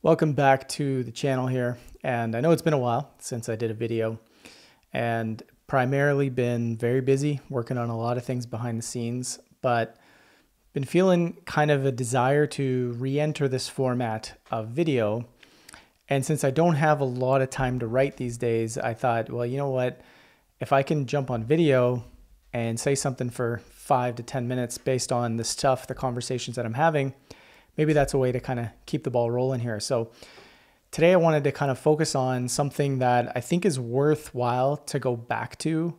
Welcome back to the channel here. And I know it's been a while since I did a video and primarily been very busy working on a lot of things behind the scenes, but been feeling kind of a desire to re-enter this format of video. And since I don't have a lot of time to write these days, I thought, well, you know what? If I can jump on video and say something for 5 to 10 minutes based on the stuff, the conversations that I'm having, maybe that's a way to kind of keep the ball rolling here. So today I wanted to kind of focus on something that I think is worthwhile to go back to,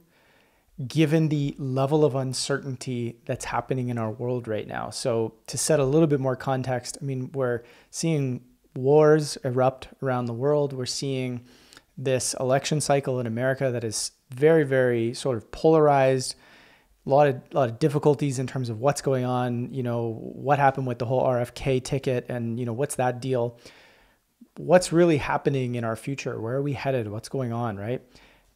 given the level of uncertainty that's happening in our world right now. So to set a little bit more context, I mean, we're seeing wars erupt around the world. We're seeing this election cycle in America that is very, very sort of polarized. A lot of difficulties in terms of what's going on, what happened with the whole RFK ticket and, what's that deal? What's really happening in our future? Where are we headed? What's going on, right?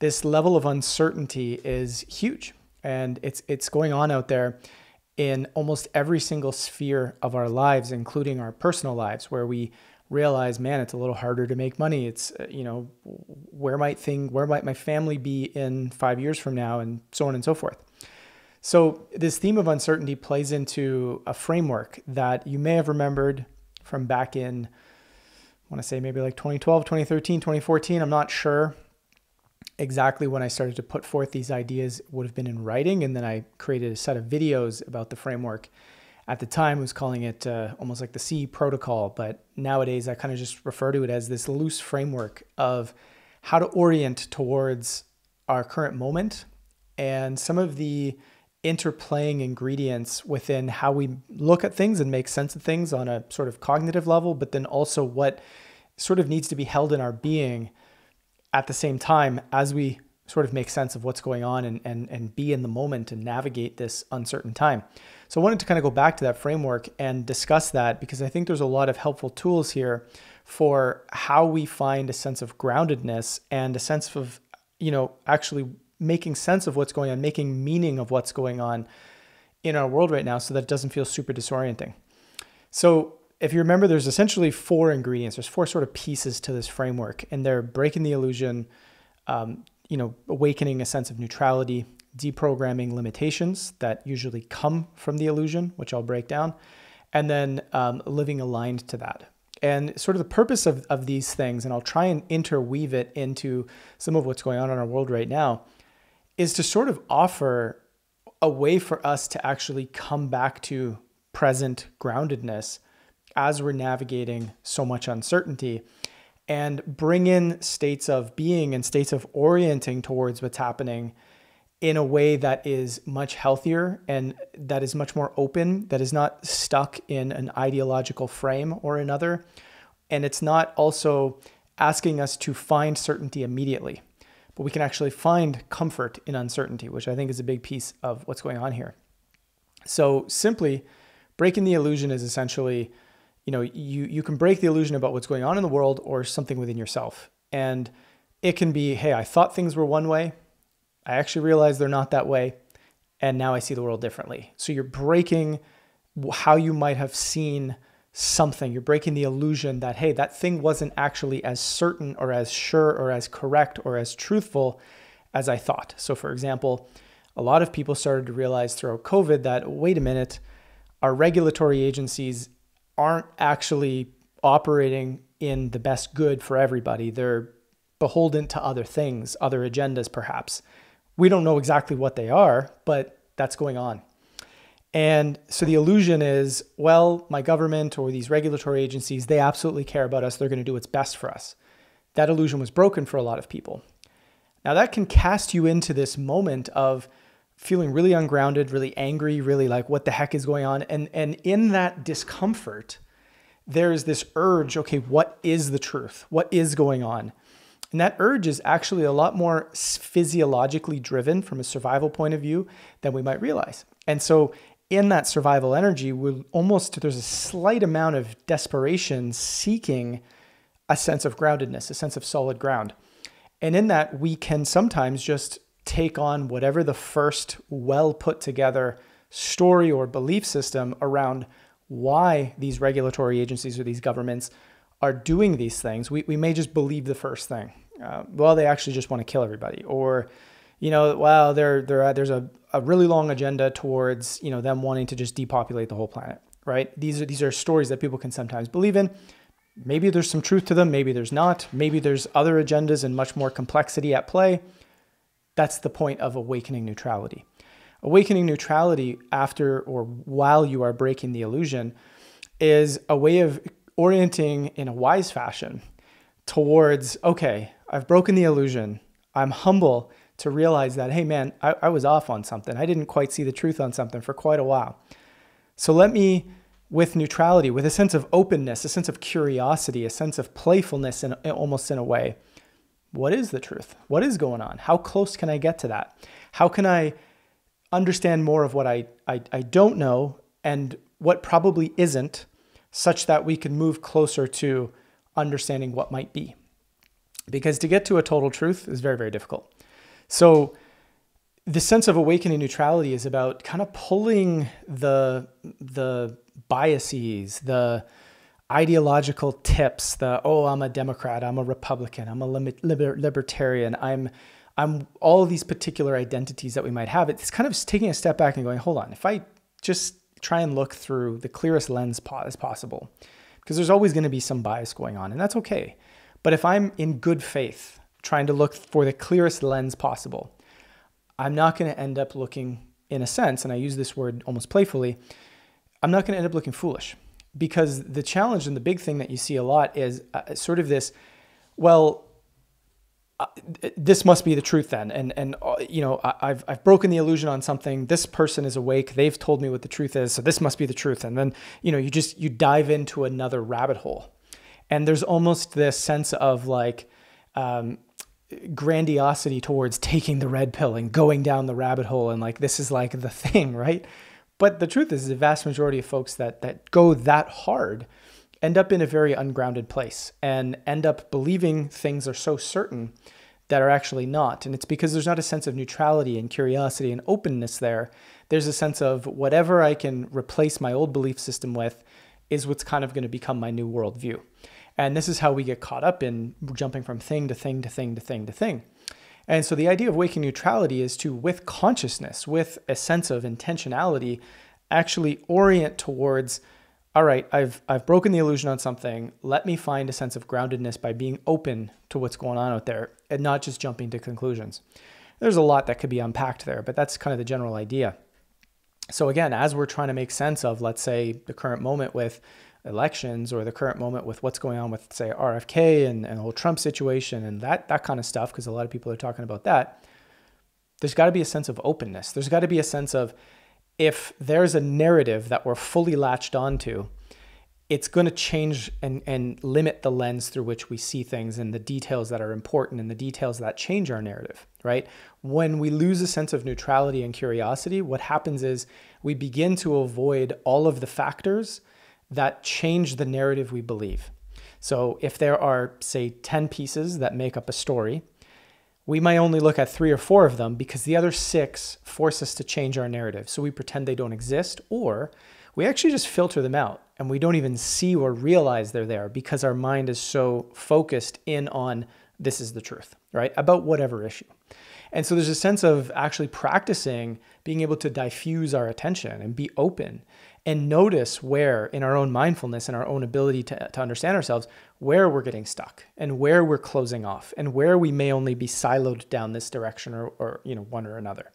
This level of uncertainty is huge, and it's going on out there in almost every single sphere of our lives, including our personal lives, where we realize, man, it's a little harder to make money. It's, where might my family be in 5 years from now, and so on and so forth. So this theme of uncertainty plays into a framework that you may have remembered from back in, I want to say maybe like 2012, 2013, 2014. I'm not sure exactly when I started to put forth these ideas. It would have been in writing, and then I created a set of videos about the framework. At the time, I was calling it almost like the C protocol, but nowadays I kind of just refer to it as this loose framework of how to orient towards our current moment and some of the interplaying ingredients within how we look at things and make sense of things on a sort of cognitive level, but then also what sort of needs to be held in our being at the same time as we sort of make sense of what's going on and be in the moment and navigate this uncertain time. So I wanted to kind of go back to that framework and discuss that, because I think there's a lot of helpful tools here for how we find a sense of groundedness and a sense of, actually making sense of what's going on, making meaning of what's going on in our world right now so that it doesn't feel super disorienting. So if you remember, there's essentially 4 ingredients. There's 4 sort of pieces to this framework, and they're breaking the illusion, awakening a sense of neutrality, deprogramming limitations that usually come from the illusion, which I'll break down, and then living aligned to that. And sort of the purpose of these things, and I'll try and interweave it into some of what's going on in our world right now, is to sort of offer a way for us to actually come back to present groundedness as we're navigating so much uncertainty, and bring in states of being and states of orienting towards what's happening in a way that is much healthier and that is much more open, that is not stuck in an ideological frame or another. And it's not also asking us to find certainty immediately, but we can actually find comfort in uncertainty, which I think is a big piece of what's going on here. So simply breaking the illusion is essentially, you can break the illusion about what's going on in the world or something within yourself. And it can be, hey, I thought things were one way. I actually realized they're not that way. And now I see the world differently. So you're breaking how you might have seen something. You're breaking the illusion that, hey, that thing wasn't actually as certain or as sure or as correct or as truthful as I thought. So for example, a lot of people started to realize throughout COVID that, wait a minute, our regulatory agencies aren't actually operating in the best good for everybody. They're beholden to other things, other agendas perhaps. We don't know exactly what they are, but that's going on. And so the illusion is, well, my government or these regulatory agencies, they absolutely care about us. They're going to do what's best for us. That illusion was broken for a lot of people. Now that can cast you into this moment of feeling really ungrounded, really angry, really like, what the heck is going on? And in that discomfort, there's this urge, okay, what is the truth? What is going on? And that urge is actually a lot more physiologically driven from a survival point of view than we might realize. And so in that survival energy, there's a slight amount of desperation seeking a sense of groundedness, a sense of solid ground. And in that, we can sometimes just take on whatever the first well put together story or belief system around why these regulatory agencies or these governments are doing these things, we may just believe the first thing. Well, they actually just want to kill everybody, or, wow, there's a really long agenda towards, them wanting to just depopulate the whole planet, right? These are stories that people can sometimes believe in. Maybe there's some truth to them. Maybe there's not. Maybe there's other agendas and much more complexity at play. That's the point of awakening neutrality. Awakening neutrality after or while you are breaking the illusion is a way of orienting in a wise fashion towards, okay, I've broken the illusion. I'm humble to realize that, hey man, I was off on something. I didn't quite see the truth on something for quite a while. So let me, with neutrality, with a sense of openness, a sense of curiosity, a sense of playfulness, almost in a way, what is the truth? What is going on? How close can I get to that? How can I understand more of what I don't know and what probably isn't, such that we can move closer to understanding what might be? Because to get to a total truth is very, very difficult. So the sense of awakening neutrality is about kind of pulling the biases, the ideological tips, I'm a Democrat, I'm a Republican, I'm a libertarian, I'm all of these particular identities that we might have. It's kind of taking a step back and going, hold on, if I just try and look through the clearest lens as possible, because there's always going to be some bias going on, and that's okay. But if I'm in good faith, trying to look for the clearest lens possible, I'm not going to end up looking, in a sense, and I use this word almost playfully, I'm not going to end up looking foolish. Because the challenge and the big thing that you see a lot is sort of this, this must be the truth then. And I've broken the illusion on something. This person is awake. They've told me what the truth is. So this must be the truth. And then, you dive into another rabbit hole. And there's almost this sense of grandiosity towards taking the red pill and going down the rabbit hole. And this is the thing, right? But the truth is the vast majority of folks that go that hard end up in a very ungrounded place and end up believing things are so certain that are actually not. And it's because there's not a sense of neutrality and curiosity and openness there. There's a sense of whatever I can replace my old belief system with is what's kind of going to become my new worldview. And this is how we get caught up in jumping from thing to thing to thing to thing to thing. And so the idea of waking neutrality is to, with consciousness, with a sense of intentionality, actually orient towards, all right, I've broken the illusion on something. Let me find a sense of groundedness by being open to what's going on out there and not just jumping to conclusions. There's a lot that could be unpacked there, but that's kind of the general idea. So again, as we're trying to make sense of, let's say, the current moment with elections, or the current moment with what's going on with, say, RFK and the whole Trump situation and that kind of stuff, because a lot of people are talking about that, there's got to be a sense of openness. There's got to be a sense of, if there's a narrative that we're fully latched onto, it's going to change and limit the lens through which we see things and the details that are important and the details that change our narrative, right? When we lose a sense of neutrality and curiosity, what happens is we begin to avoid all of the factors that change the narrative we believe. So if there are, say, 10 pieces that make up a story, we might only look at 3 or 4 of them because the other 6 force us to change our narrative. So we pretend they don't exist, or we actually just filter them out and we don't even see or realize they're there because our mind is so focused in on this is the truth, right? About whatever issue. And so there's a sense of actually practicing being able to diffuse our attention and be open and notice where, in our own mindfulness and our own ability to understand ourselves, where we're getting stuck and where we're closing off and where we may only be siloed down this direction or one or another.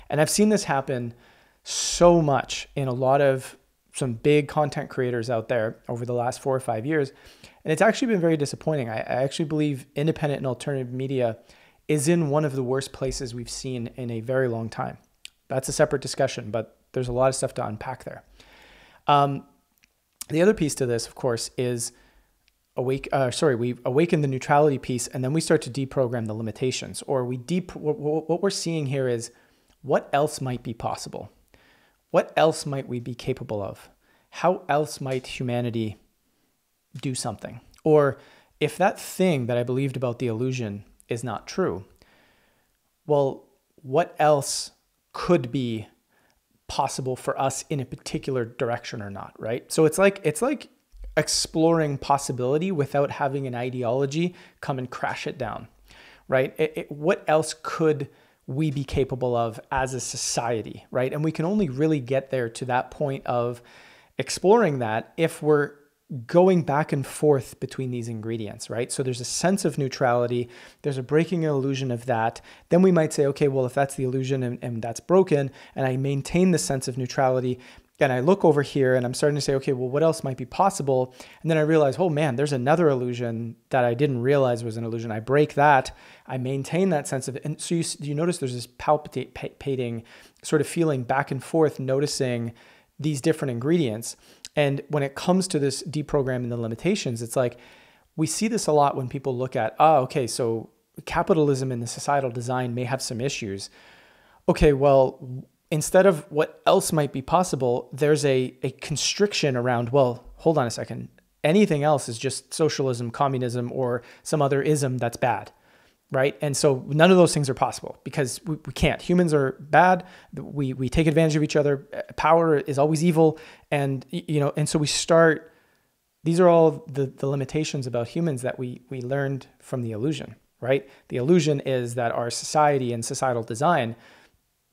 And I've seen this happen so much in a lot of some big content creators out there over the last 4 or 5 years. And it's actually been very disappointing. I actually believe independent and alternative media is in one of the worst places we've seen in a very long time. That's a separate discussion, but there's a lot of stuff to unpack there. The other piece to this, of course, is we awaken the neutrality piece, and then we start to deprogram the limitations. Or what we're seeing here is what else might be possible? What else might we be capable of? How else might humanity do something? Or if that thing that I believed about the illusion is not true, well, what else could be possible for us in a particular direction or not, right? So it's like exploring possibility without having an ideology come and crash it down, right? What else could we be capable of as a society, right? And we can only really get there to that point of exploring that if we're going back and forth between these ingredients, right? So there's a sense of neutrality, there's a breaking an illusion of that. Then we might say, okay, well, if that's the illusion and that's broken, and I maintain the sense of neutrality, and I look over here and I'm starting to say, okay, well, what else might be possible? And then I realize, oh man, there's another illusion that I didn't realize was an illusion. I break that, I maintain that sense of, and so you notice there's this palpitating sort of feeling back and forth, noticing these different ingredients. And when it comes to this deprogramming the limitations, it's like, we see this a lot when people look at, okay, so capitalism and the societal design may have some issues. Okay, well, instead of what else might be possible, there's a constriction around, well, hold on a second. Anything else is just socialism, communism, or some other ism that's bad, right? And so none of those things are possible because we can't. Humans are bad. We take advantage of each other. Power is always evil. And, and so we start, these are all the limitations about humans that we learned from the illusion, right? The illusion is that our society and societal design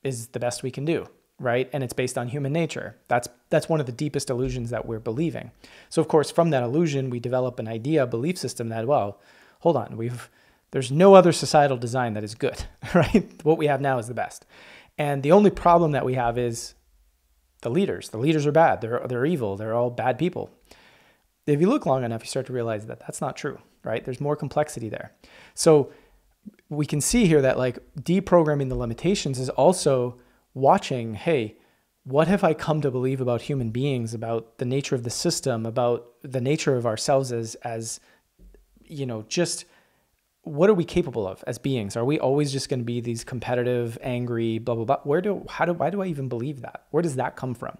is the best we can do, right? And it's based on human nature. That's one of the deepest illusions that we're believing. So of course, from that illusion, we develop an idea, a belief system that, well, hold on, there's no other societal design that is good, right? What we have now is the best. And the only problem that we have is the leaders. The leaders are bad. They're evil. They're all bad people. If you look long enough, you start to realize that that's not true, right? There's more complexity there. So we can see here that like deprogramming the limitations is also watching, hey, what have I come to believe about human beings, about the nature of the system, about the nature of ourselves as just what are we capable of as beings? Are we always just going to be these competitive, angry, blah, blah, blah? Why do I even believe that? Where does that come from?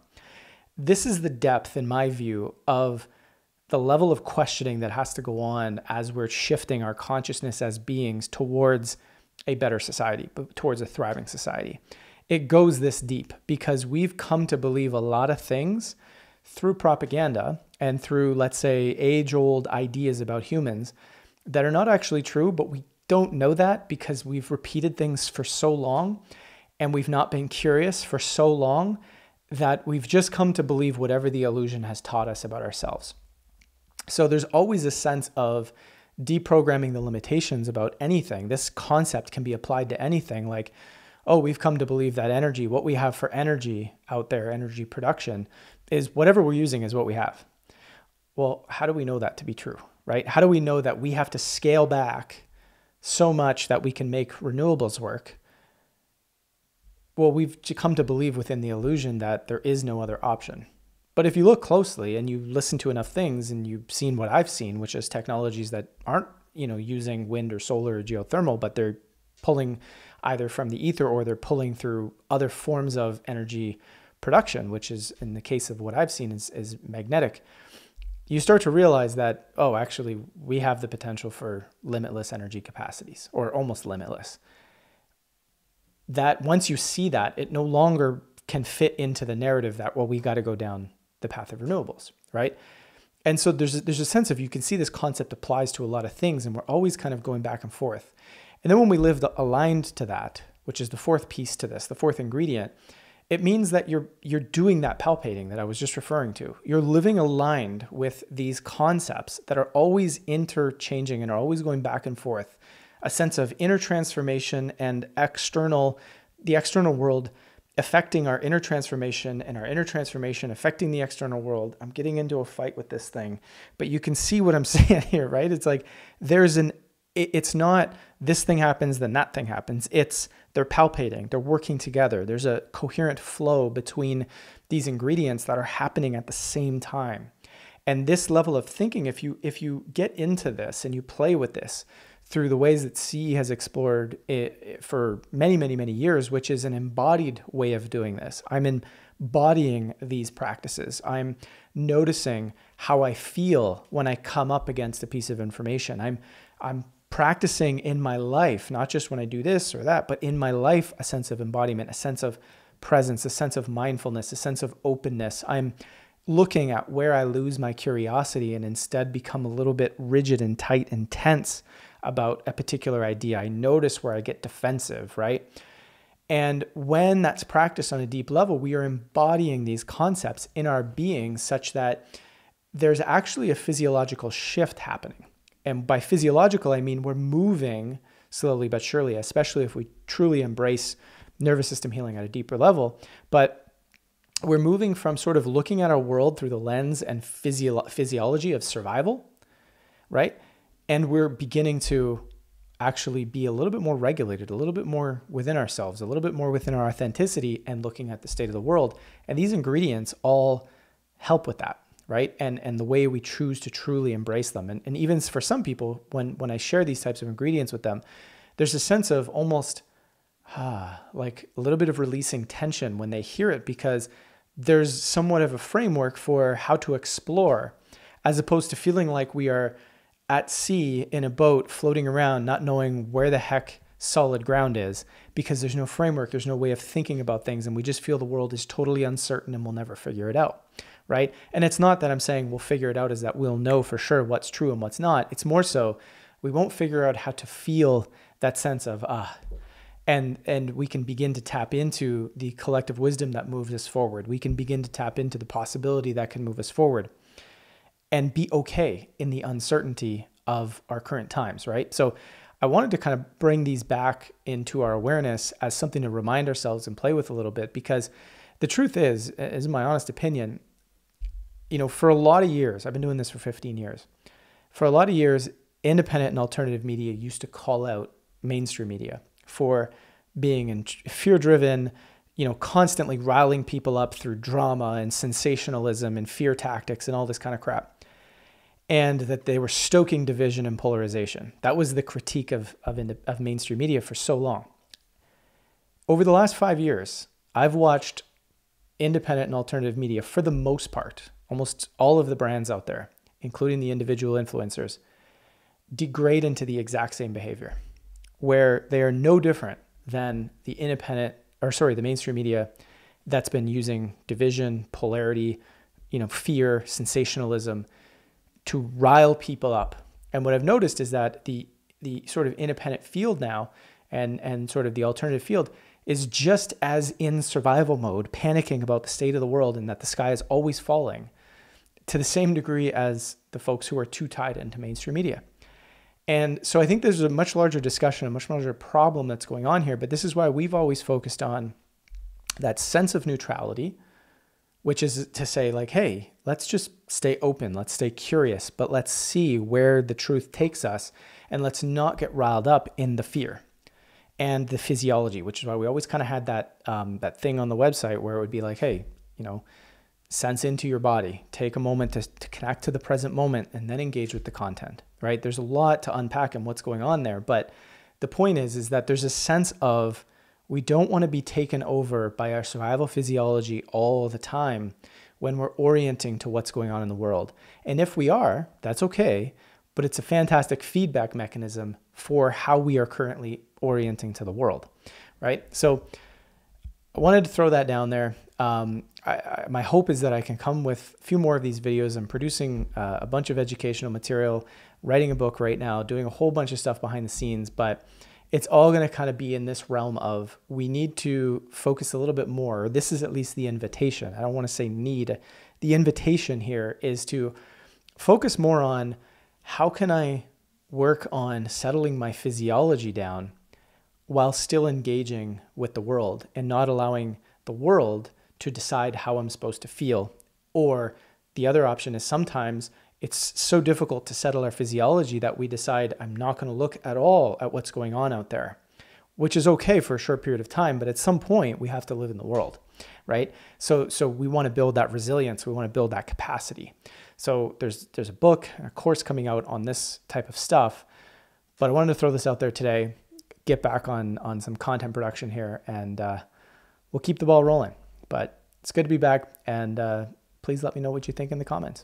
This is the depth, in my view, of the level of questioning that has to go on as we're shifting our consciousness as beings towards a better society, but towards a thriving society. It goes this deep because we've come to believe a lot of things through propaganda and through, let's say, age-old ideas about humans that are not actually true, but we don't know that because we've repeated things for so long and we've not been curious for so long that we've just come to believe whatever the illusion has taught us about ourselves. So there's always a sense of deprogramming the limitations about anything. This concept can be applied to anything like, oh, we've come to believe that energy, what we have for energy out there, energy production, is whatever we're using is what we have. Well, how do we know that to be true, right? How do we know that we have to scale back so much that we can make renewables work? Well, we've come to believe within the illusion that there is no other option. But if you look closely and you listen to enough things and you've seen what I've seen, which is technologies that aren't, using wind or solar or geothermal, but they're pulling either from the ether or they're pulling through other forms of energy production, which is, in the case of what I've seen, is magnetic. You start to realize that, oh, actually, we have the potential for limitless energy capacities, or almost limitless. That once you see that, it no longer can fit into the narrative that, well, we got to go down the path of renewables, right? And so there's a sense of, you can see this concept applies to a lot of things, and we're always kind of going back and forth. And then when we live aligned to that, which is the fourth piece to this, the fourth ingredient, it means that you're doing that palpating that I was just referring to. You're living aligned with these concepts that are always interchanging and are always going back and forth. A sense of inner transformation and the external world affecting our inner transformation and our inner transformation affecting the external world. I'm getting into a fight with this thing, but you can see what I'm saying here, right? It's like it's not this thing happens, then that thing happens. They're palpating, they're working together. There's a coherent flow between these ingredients that are happening at the same time. And this level of thinking, if you get into this and you play with this through the ways that C has explored it for many, many, many years, which is an embodied way of doing this. I'm embodying these practices. I'm noticing how I feel when I come up against a piece of information. I'm practicing in my life, not just when I do this or that, but in my life, a sense of embodiment, a sense of presence, a sense of mindfulness, a sense of openness. I'm looking at where I lose my curiosity and instead become a little bit rigid and tight and tense about a particular idea. I notice where I get defensive, right? And when that's practiced on a deep level, we are embodying these concepts in our being such that there's actually a physiological shift happening. And by physiological, I mean we're moving slowly but surely, especially if we truly embrace nervous system healing at a deeper level. But we're moving from sort of looking at our world through the lens and physiology of survival, right? And we're beginning to actually be a little bit more regulated, a little bit more within ourselves, a little bit more within our authenticity and looking at the state of the world. And these ingredients all help with that, right? And the way we choose to truly embrace them. And even for some people, when I share these types of ingredients with them, there's a sense of almost like a little bit of releasing tension when they hear it, because there's somewhat of a framework for how to explore, as opposed to feeling like we are at sea in a boat floating around, not knowing where the heck solid ground is, because there's no framework, there's no way of thinking about things, and we just feel the world is totally uncertain and we'll never figure it out, right? And it's not that I'm saying we'll figure it out as that we'll know for sure what's true and what's not. It's more so we won't figure out how to feel that sense of and we can begin to tap into the collective wisdom that moves us forward. We can begin to tap into the possibility that can move us forward and be okay in the uncertainty of our current times, right? So I wanted to kind of bring these back into our awareness as something to remind ourselves and play with a little bit, because the truth is my honest opinion, for a lot of years, I've been doing this for 15 years. For a lot of years, independent and alternative media used to call out mainstream media for being fear-driven, constantly riling people up through drama and sensationalism and fear tactics and all this kind of crap. And that they were stoking division and polarization. That was the critique of mainstream media for so long. Over the last 5 years, I've watched independent and alternative media, for the most part, almost all of the brands out there, including the individual influencers, degrade into the exact same behavior, where they are no different than the mainstream media that's been using division, polarity, fear, sensationalism to rile people up. And what I've noticed is that the sort of independent field now and sort of the alternative field is just as in survival mode, panicking about the state of the world and that the sky is always falling, to the same degree as the folks who are too tied into mainstream media. And so I think there's a much larger discussion, a much larger problem that's going on here. But this is why we've always focused on that sense of neutrality, which is to say, like, hey, let's just stay open. Let's stay curious, but let's see where the truth takes us. And let's not get riled up in the fear and the physiology, which is why we always kind of had that thing on the website where it would be like, hey, sense into your body, take a moment to connect to the present moment, and then engage with the content, right? There's a lot to unpack in what's going on there. But the point is that there's a sense of we don't want to be taken over by our survival physiology all the time when we're orienting to what's going on in the world. And if we are, that's okay, but it's a fantastic feedback mechanism for how we are currently orienting to the world, right? So I wanted to throw that down there. My hope is that I can come with a few more of these videos. I'm producing a bunch of educational material, writing a book right now, doing a whole bunch of stuff behind the scenes, but it's all going to kind of be in this realm of we need to focus a little bit more. This is at least the invitation. I don't want to say need. The invitation here is to focus more on how can I work on settling my physiology down while still engaging with the world and not allowing the world to decide how I'm supposed to feel. Or the other option is sometimes it's so difficult to settle our physiology that we decide I'm not going to look at all at what's going on out there, which is okay for a short period of time, but at some point we have to live in the world, right? So we want to build that resilience. We want to build that capacity. So there's a book, a course coming out on this type of stuff, but I wanted to throw this out there today, get back on some content production here, and we'll keep the ball rolling. But it's good to be back, and please let me know what you think in the comments.